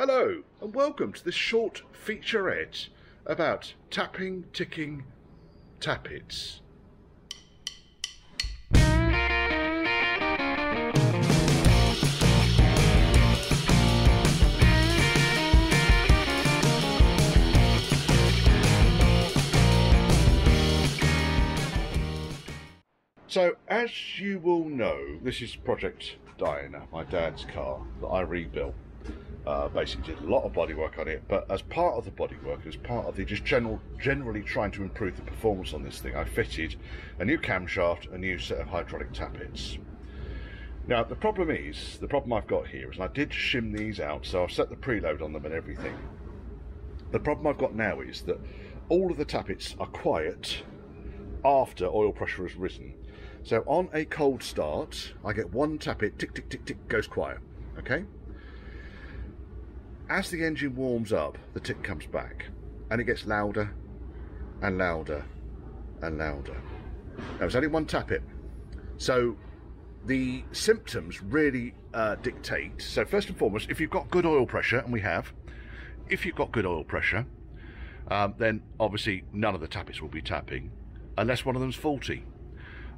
Hello and welcome to this short featurette about tapping, ticking, tappets. So, as you will know, this is Project Diana, my dad's car that I rebuilt. Basically did a lot of bodywork on it, but as part of the bodywork, as part of the just generally trying to improve the performance on this thing, I fitted a new camshaft, a new set of hydraulic tappets. Now the problem I've got here is, and I did shim these out, so I've set the preload on them and everything. The problem I've got now is that all of the tappets are quiet after oil pressure has risen. So on a cold start, I get one tappet, tick, tick, tick, tick, goes quiet, okay? As the engine warms up, the tick comes back, and it gets louder and louder and louder. Now, it's only one tappet, so the symptoms really dictate. So first and foremost, if you've got good oil pressure, and we have, if you've got good oil pressure, then obviously none of the tappets will be tapping, unless one of them's faulty.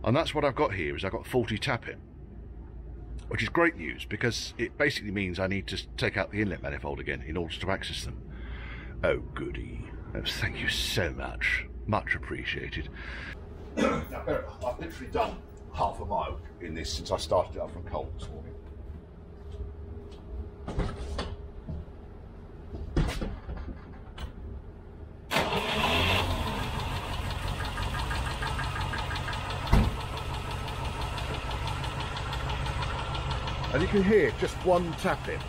And that's what I've got here, is I've got faulty tappet, which is great news because it basically means I need to take out the inlet manifold again in order to access them. Oh goody. Thank you so much. Much appreciated. Now, I've literally done half a mile in this since I started it up from cold this morning. And you can hear just one tapping.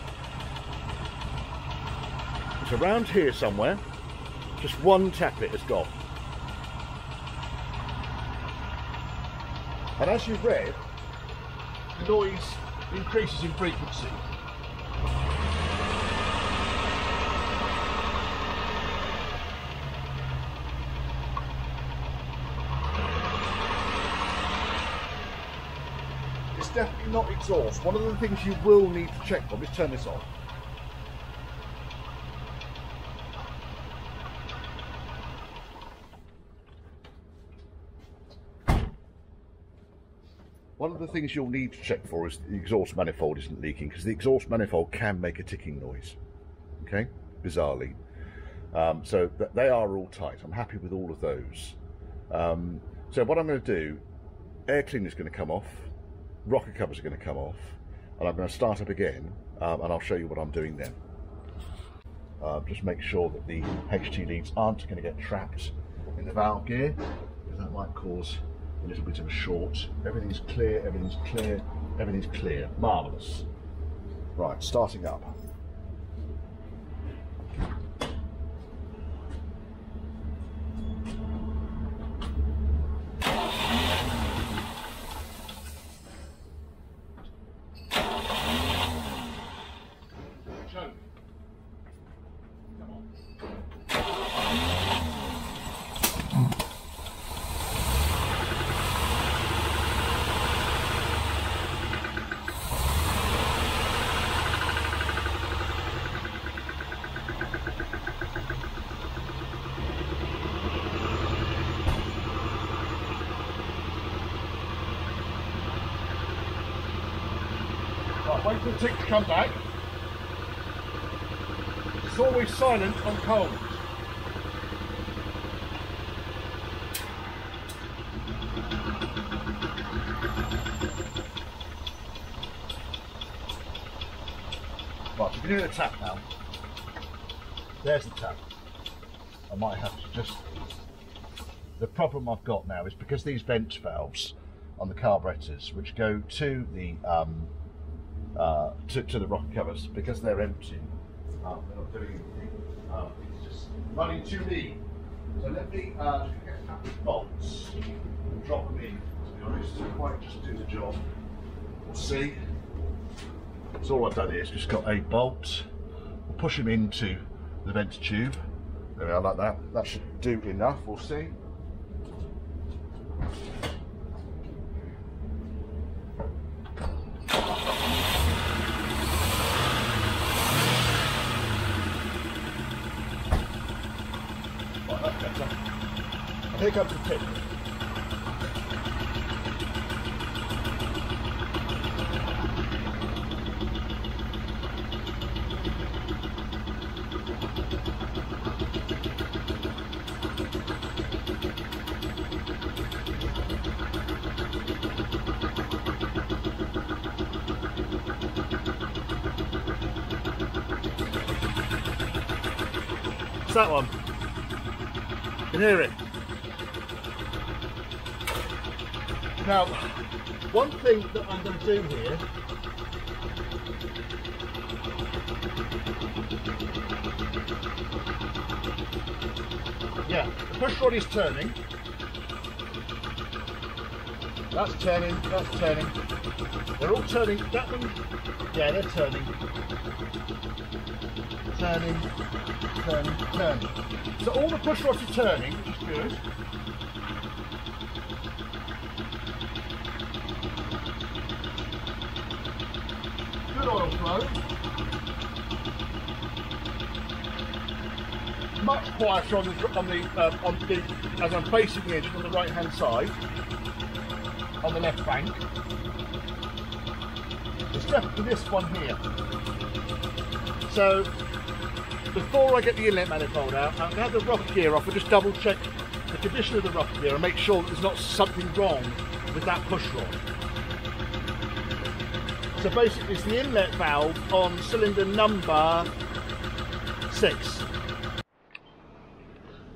It's around here somewhere. Just one tappet has gone. And as you've read, the noise increases in frequency. Definitely not exhaust. One of the things you will need to check for, let's turn this on. One of the things you'll need to check for is the exhaust manifold isn't leaking, because the exhaust manifold can make a ticking noise, okay, bizarrely. So they are all tight. I'm happy with all of those. So what I'm going to do, air cleaner is going to come off, rocker covers are going to come off, and I'm going to start up again, and I'll show you what I'm doing then. Just make sure that the HT leads aren't going to get trapped in the valve gear, because that might cause a little bit of a short. Everything's clear, everything's clear, everything's clear. Marvellous. Right, starting up. Wait for the tick to come back. It's always silent on cold. Right, you can hear the tap now. There's the tap. I might have to just... The problem I've got now is because these vent valves on the carburetors, which go to the to the rocker covers, because they're empty, they're not doing anything. It's just running too lean. So let me get a couple of bolts and drop them in. To be honest, it might just do the job. We'll see. So all I've done here is just got a bolt. We'll push them into the vent tube. There we are, like that. That should do enough. We'll see. Here comes the tip. It's that one. You can hear it. Now, one thing that I'm going to do here the push rod is turning. That's turning, that's turning. They're all turning. That one, yeah, they're turning. Turning, turning, turning. So all the push rods are turning, which is good. Good oil flow. Much quieter on the as I'm facing the engine on the right hand side, on the left bank. It's definitely this one here. So before I get the inlet manifold out, I'm going to have the rocker gear off and just double check the condition of the rocker gear and make sure that there's not something wrong with that push rod. So basically it's the inlet valve on cylinder number 6.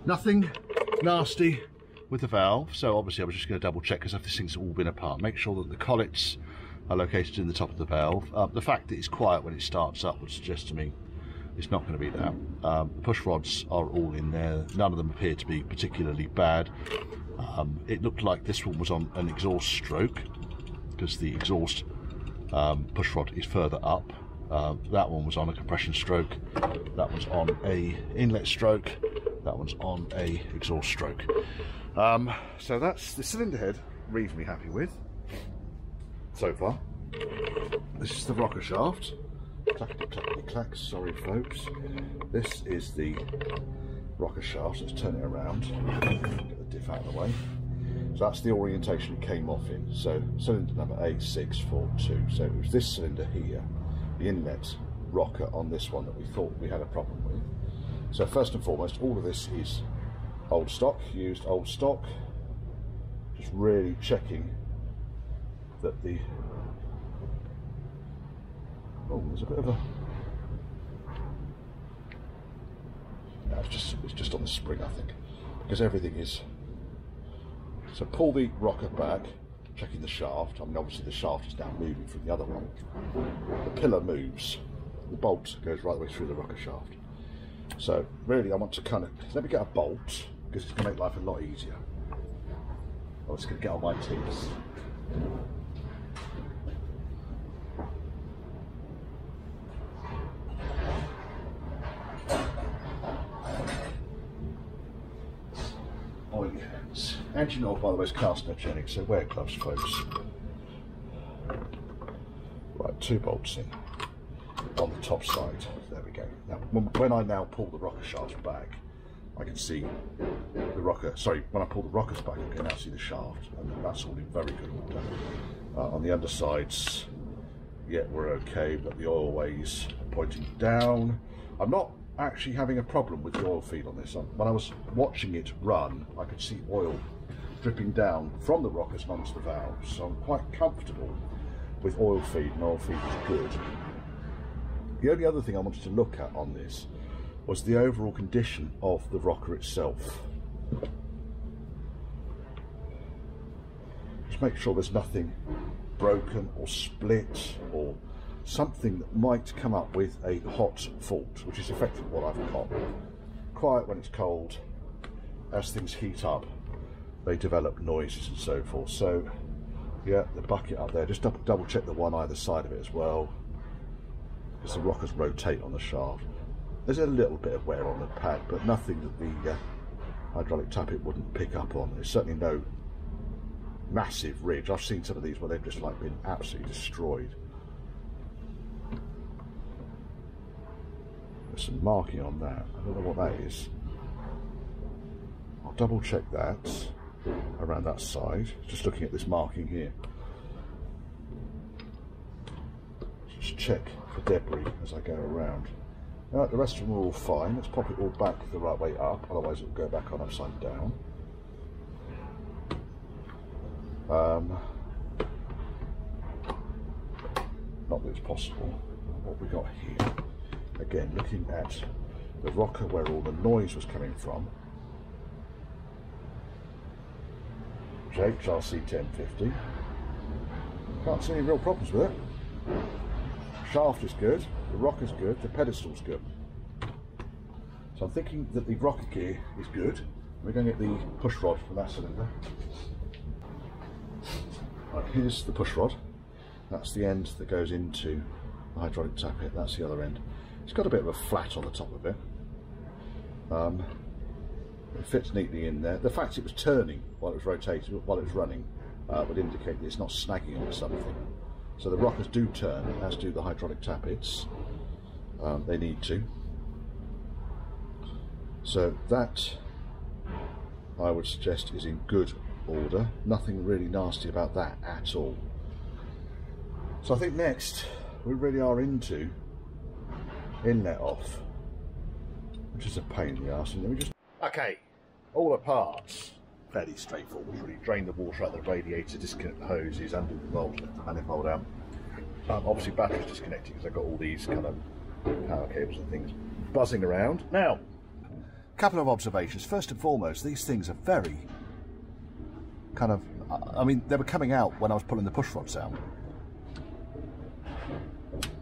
Nothing nasty with the valve, so obviously I was just going to double check because this thing's all been apart. Make sure that the collets are located in the top of the valve. The fact that it's quiet when it starts up would suggest to me it's not going to be that. The push rods are all in there. None of them appear to be particularly bad. It looked like this one was on an exhaust stroke because the exhaust push rod is further up. That one was on a compression stroke. That one's on a inlet stroke. That one's on a exhaust stroke. So that's the cylinder head. Reasonably happy with so far. This is the rocker shaft. Clackety clackety clack, sorry folks. This is the rocker shaft. Let's turn it around. Get the diff out of the way. So that's the orientation it came off in. So cylinder number A642. So it was this cylinder here, the inlet rocker on this one that we thought we had a problem with. So first and foremost, all of this is old stock, used old stock. Just really checking that the there's a bit of a no, it's just on the spring, I think, because everything is. So pull the rocker back, checking the shaft. I mean, obviously the shaft is now moving from the other one. The pillar moves, the bolt goes right the way through the rocker shaft. So really I want to kind of, let me get a bolt because it's going to make life a lot easier. Oh, it's going to get on my teeth. Oil your hands. Engine oil, by the way, is carcinogenic, so wear gloves, folks. Right, 2 bolts in on the top side. There we go. Now, when I now pull the rocker shaft back, I can see the rocker. Sorry, when I pull the rockers back, I can now see the shaft, and that's all in very good order. On the undersides, yeah, we're okay. We've got the oil ways pointing down. I'm not actually having a problem with the oil feed on this. When I was watching it run, I could see oil dripping down from the rockers amongst the valves, so I'm quite comfortable with oil feed, and oil feed is good. The only other thing I wanted to look at on this was the overall condition of the rocker itself. Just make sure there's nothing broken or split or something that might come up with a hot fault, which is effectively what I've got. Quiet when it's cold. As things heat up, they develop noises and so forth. So yeah, the bucket up there, just double check the one either side of it as well, because the rockers rotate on the shaft. There's a little bit of wear on the pad, but nothing that the hydraulic tappet wouldn't pick up on. There's certainly no massive ridge. I've seen some of these where they've just like been absolutely destroyed. There's some marking on that. I don't know what that is. I'll double check that around that side, just looking at this marking here. Just check for debris as I go around. Right, the rest of them are all fine. Let's pop it all back the right way up, otherwise it will go back on upside down. Not that it's possible. What we got here, again, looking at the rocker where all the noise was coming from, HRC 1050. Can't see any real problems with it. Shaft is good, the rocker's good, the pedestal's good. So I'm thinking that the rocker gear is good. We're going to get the push rod from that cylinder. Right, here's the push rod. That's the end that goes into the hydraulic tappet. That's the other end. It's got a bit of a flat on the top of it. It fits neatly in there. The fact it was turning while it was rotating, while it was running, would indicate that it's not snagging onto something. So the rockers do turn, as do the hydraulic tappets. They need to. So that, I would suggest, is in good order. Nothing really nasty about that at all. So I think next we really are into inlet off, which is a pain in the arse. And let me just... Okay, all the parts, fairly straightforward really. Drain the water out of the radiator, disconnect the hoses, undo the bolt, lift the manifold out. Obviously batteries disconnected because I've got all these kind of power cables and things buzzing around. Now, a couple of observations. First and foremost, these things are very kind of, I mean, they were coming out when I was pulling the push rods out.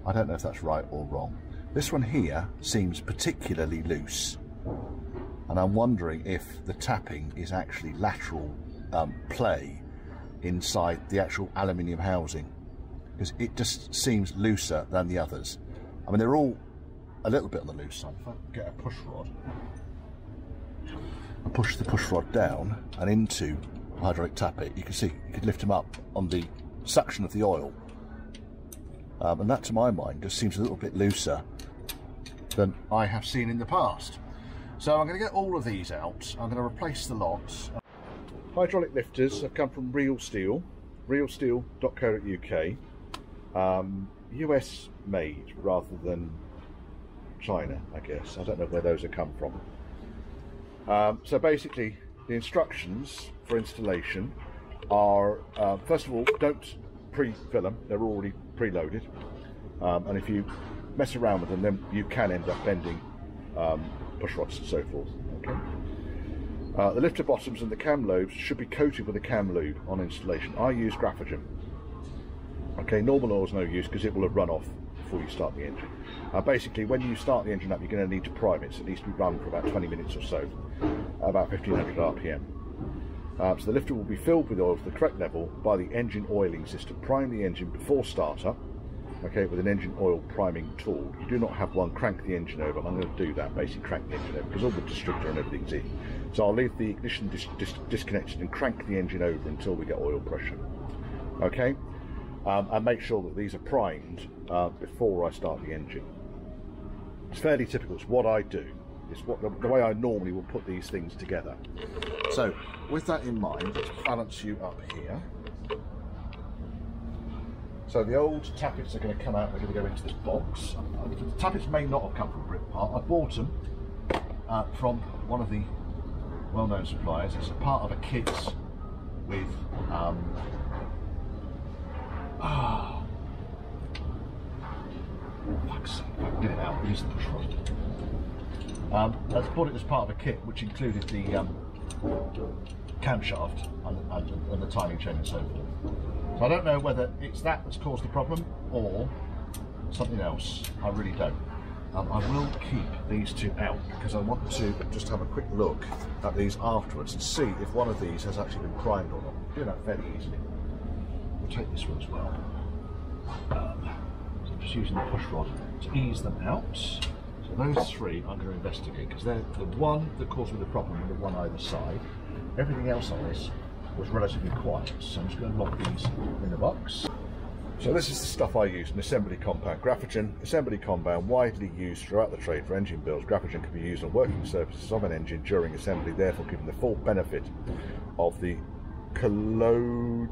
I don't know if that's right or wrong. This one here seems particularly loose, and I'm wondering if the tapping is actually lateral play inside the actual aluminium housing, because it just seems looser than the others. I mean, they're all a little bit on the loose side. If I get a push rod and push the push rod down and into the hydraulic tappet, you can see you could lift them up on the suction of the oil. And that, to my mind, just seems a little bit looser than I have seen in the past. So I'm going to get all of these out. I'm going to replace the lots. Hydraulic lifters have come from Real Steel, realsteel.co.uk. US made rather than China, I guess. I don't know where those have come from. So basically, the instructions for installation are, first of all, don't pre-fill them. They're already preloaded, and if you mess around with them, then you can end up bending push rods and so forth. Okay. The lifter bottoms and the cam lobes should be coated with a cam lube on installation. I use graphogen. Okay, normal oil is no use because it will have run off before you start the engine. Basically, when you start the engine up, you're going to need to prime it, so it needs to be run for about 20 minutes or so, about 1500 RPM. So the lifter will be filled with oil to the correct level by the engine oiling system. Prime the engine before startup, okay, with an engine oil priming tool. You do not have one, crank the engine over, and I'm going to do that, basically crank the engine over, because all the distributor and everything's in. So I'll leave the ignition disconnected and crank the engine over until we get oil pressure, okay? And make sure that these are primed before I start the engine. It's fairly typical, it's what I do. It's what the way I normally will put these things together. So, with that in mind, let's balance you up here. So the old tappets are going to come out, they're going to go into this box. The tappets may not have come from Britpart. I bought them from one of the well-known suppliers. It's a part of a kit with fuck's sake, if I can get it out, use the push rod. I bought it as part of a kit which included the camshaft and the timing chain and so forth. So I don't know whether it's that that's caused the problem or something else. I really don't. I will keep these two out because I want to just have a quick look at these afterwards and see if one of these has actually been primed or not. Do that fairly easily. We'll take this one as well. So I'm just using the push rod to ease them out. So those three I'm going to investigate because they're the one that caused me the problem and the one either side. Everything else on this was relatively quiet, so I'm just going to lock these in the box. So this is the stuff I use, an assembly compound. Graphogen, assembly compound, widely used throughout the trade for engine builds. Graphogen can be used on working surfaces of an engine during assembly, therefore giving the full benefit of the colloidal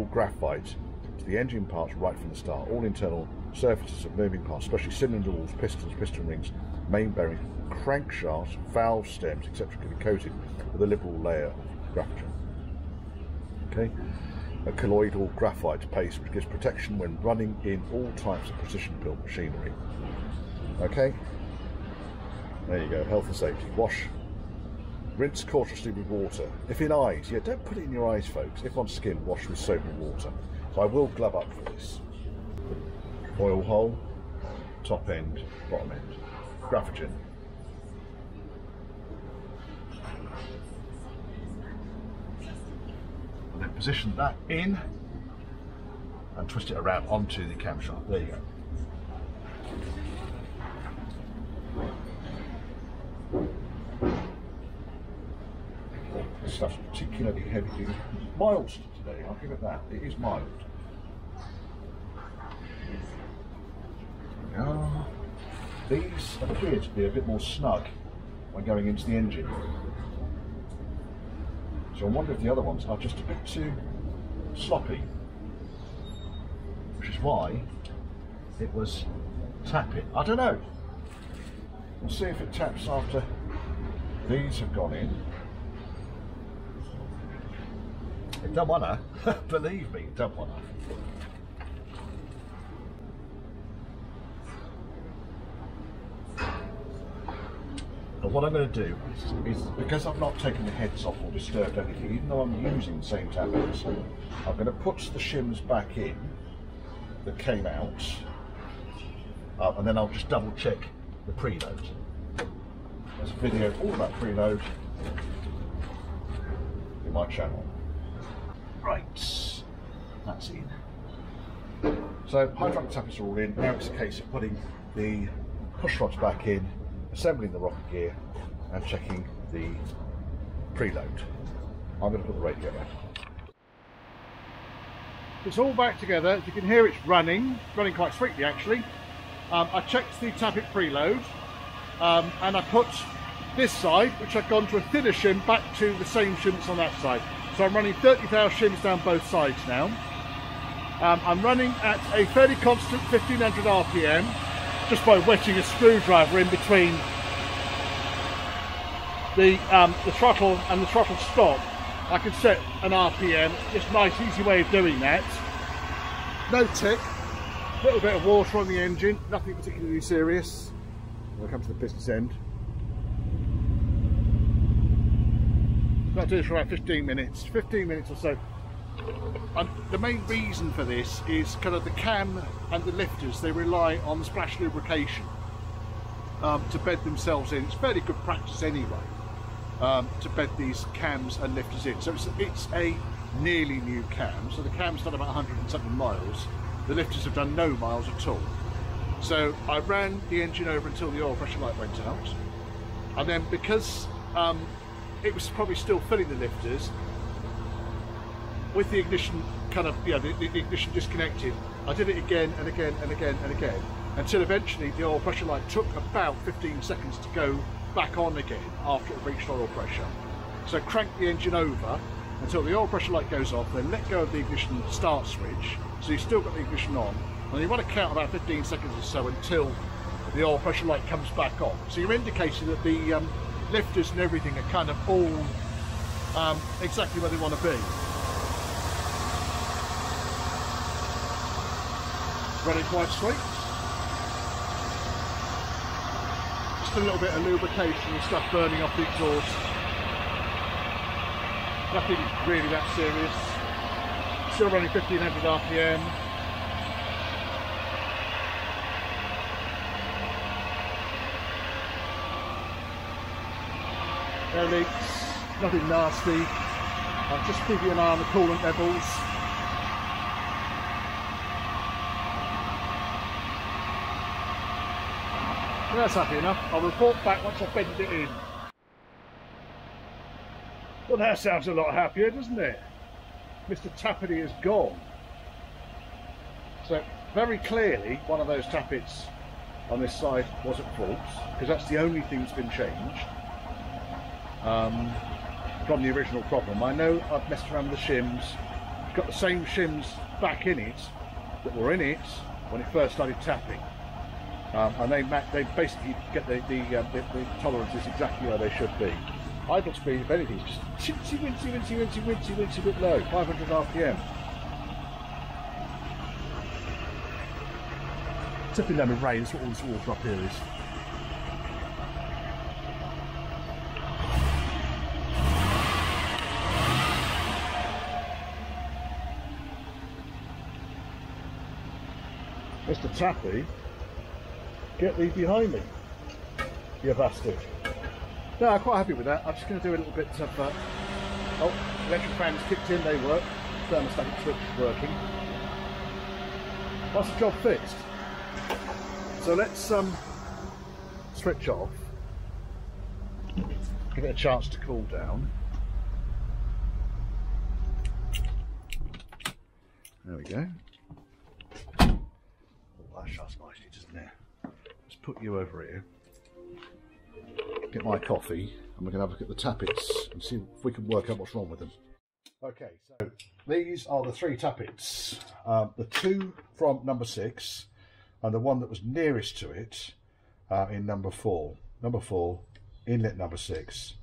graphite to the engine parts right from the start. All internal surfaces of moving parts, especially cylinder walls, pistons, piston rings, main bearings, crankshafts, valve stems, etc., can be coated with a liberal layer of graphogen. Okay, a colloidal graphite paste which gives protection when running in all types of precision built machinery. Okay, there you go. Health and safety. Wash, rinse cautiously with water. If in eyes, yeah, don't put it in your eyes, folks. If on skin, wash with soap and water. So I will glove up for this. Oil hole, top end, bottom end. Graphogen. And then position that in and twist it around onto the camshaft. There you go. This stuff's particularly heavy. Mild today, I'll give it that. It is mild. There we are. These appear to be a bit more snug when going into the engine. So I wonder if the other ones are just a bit too sloppy, which is why it was tapping. I don't know. We'll see if it taps after these have gone in. It don't wanna, believe me, it don't wanna. But what I'm going to do is, because I've not taken the heads off or disturbed anything, even though I'm using the same tappets, I'm going to put the shims back in that came out, and then I'll just double check the preload. There's a video all about preload in my channel. Right, that's in. So hydraulic tappets are all in. Now it's a case of putting the push rods back in, assembling the rocket gear and checking the preload. I'm going to put the radiator back. It's all back together. As you can hear, it's running quite sweetly actually. I checked the tappet preload and I put this side, which I've gone to a thinner shim, back to the same shim that's on that side. So I'm running 30,000 shims down both sides now. I'm running at a fairly constant 1500 RPM. Just by wetting a screwdriver in between the throttle and the throttle stop, I can set an RPM. Just a nice, easy way of doing that. No tick. A little bit of water on the engine. Nothing particularly serious. When I come to the business end. I'll do this for about 15 minutes. 15 minutes or so. And the main reason for this is kind of the cam and the lifters, they rely on the splash lubrication to bed themselves in. It's fairly good practice anyway to bed these cams and lifters in. So it's a nearly new cam, so the cam's done about 100 and something miles. The lifters have done no miles at all. So I ran the engine over until the oil pressure light went out, and then because it was probably still filling the lifters, with the ignition kind of, the ignition disconnected, I did it again and again and again and again, until eventually the oil pressure light took about 15 seconds to go back on again after it reached oil pressure. So crank the engine over until the oil pressure light goes off, then let go of the ignition start switch, so you've still got the ignition on, and you want to count about 15 seconds or so until the oil pressure light comes back on. So you're indicating that the lifters and everything are kind of all exactly where they want to be. Running quite sweet. Just a little bit of lubrication and stuff burning off the exhaust. Nothing really that serious. Still running 1500 RPM. No leaks, nothing nasty. I'm just keeping an eye on the coolant levels. That's happy enough. I'll report back once I've bedded it in. Well, that sounds a lot happier, doesn't it? Mr. Tappety is gone. So very clearly one of those tappets on this side was at fault, because that's the only thing that's been changed from the original problem. I know I've messed around with the shims, got the same shims back in it that were in it when it first started tapping, and they basically get the tolerances exactly where they should be. Idle speed, if anything, is just wincy bit low, 500 RPM. Tipping down with rain, that's what all this water up here is. Mr. Tappy, get thee behind me, you bastard. No, I'm quite happy with that. I'm just going to do a little bit of... oh, electric fans kicked in, they work. Thermostatic switch is working. That's the job fixed. So let's switch off, give it a chance to cool down. There we go. Oh, that shuts nicely, doesn't it? Let's put you over here, get my coffee, and we're going to have a look at the tappets and see if we can work out what's wrong with them. Okay, so these are the three tappets, the two from number 6, and the one that was nearest to it in number 4. Number 4, inlet number 6,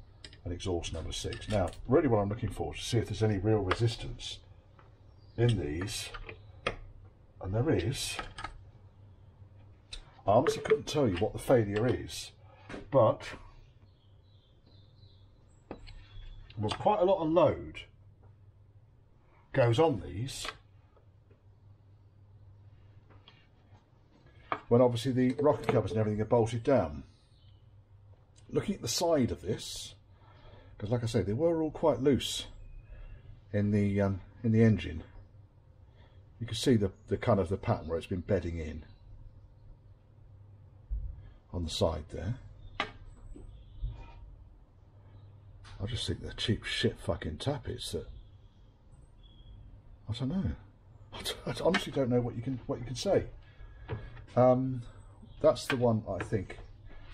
and exhaust number 6. Now, really what I'm looking for is to see if there's any real resistance in these, and there is. I honestly couldn't tell you what the failure is, but there's quite a lot of load goes on these when obviously the rocker covers and everything are bolted down. Looking at the side of this, because like I say, they were all quite loose in the engine. You can see the kind of the pattern where it's been bedding in on the side there. I just think they're cheap shit fucking tappets that I don't know. I honestly don't know what you can say. That's the one I think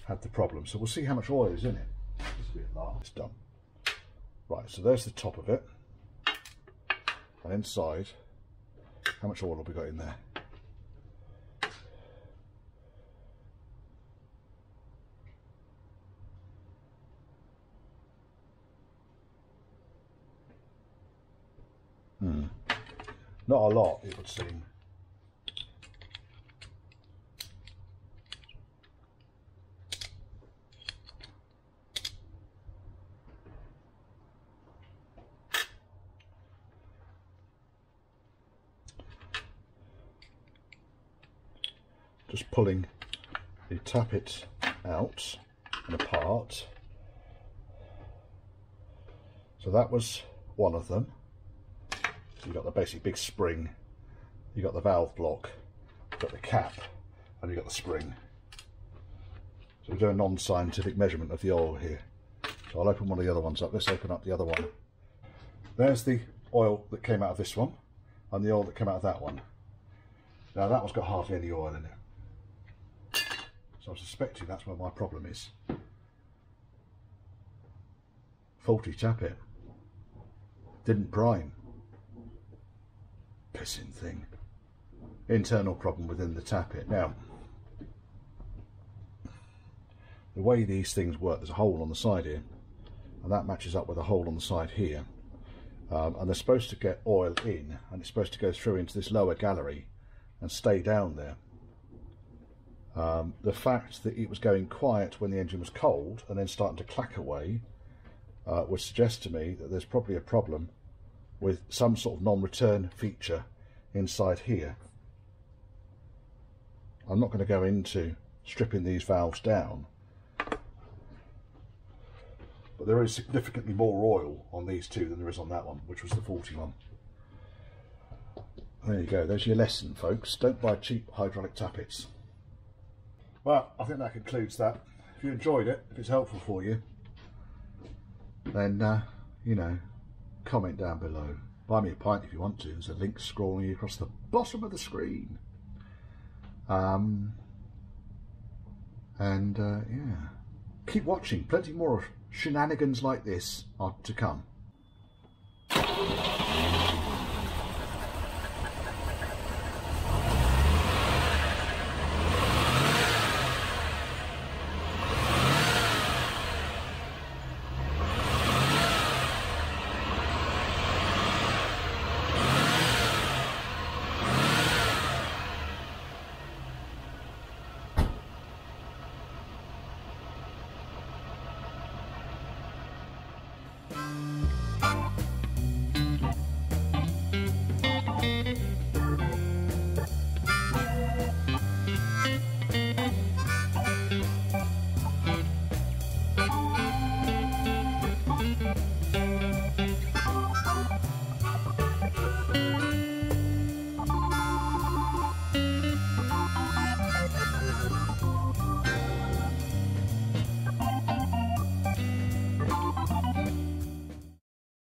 had the problem. So we'll see how much oil is in it. It's done. Right, so there's the top of it, and inside, how much oil have we got in there? Not a lot, it would seem. Just pulling the tappet out and apart. So that was one of them. So you've got the basic big spring, you've got the valve block, you've got the cap, and you've got the spring. So we do a non-scientific measurement of the oil here. So I'll open one of the other ones up. Let's open up the other one. There's the oil that came out of this one, and the oil that came out of that one. Now that one's got hardly any oil in it. So I'm suspecting that's where my problem is. Faulty tappet. Didn't prime. Pissing thing. Internal problem within the tappet. Now, the way these things work, there's a hole on the side here, and that matches up with a hole on the side here, and they're supposed to get oil in, and it's supposed to go through into this lower gallery and stay down there. The fact that it was going quiet when the engine was cold and then starting to clack away would suggest to me that there's probably a problem with some sort of non-return feature inside here. I'm not going to go into stripping these valves down, but there is significantly more oil on these two than there is on that one, which was the 40 one. There you go, there's your lesson, folks. Don't buy cheap hydraulic tappets. Well, I think that concludes that. If you enjoyed it, if it's helpful for you, then you know, comment down below. buy me a pint if you want to. There's a link scrolling across the bottom of the screen. Yeah, keep watching. Plenty more shenanigans like this are to come.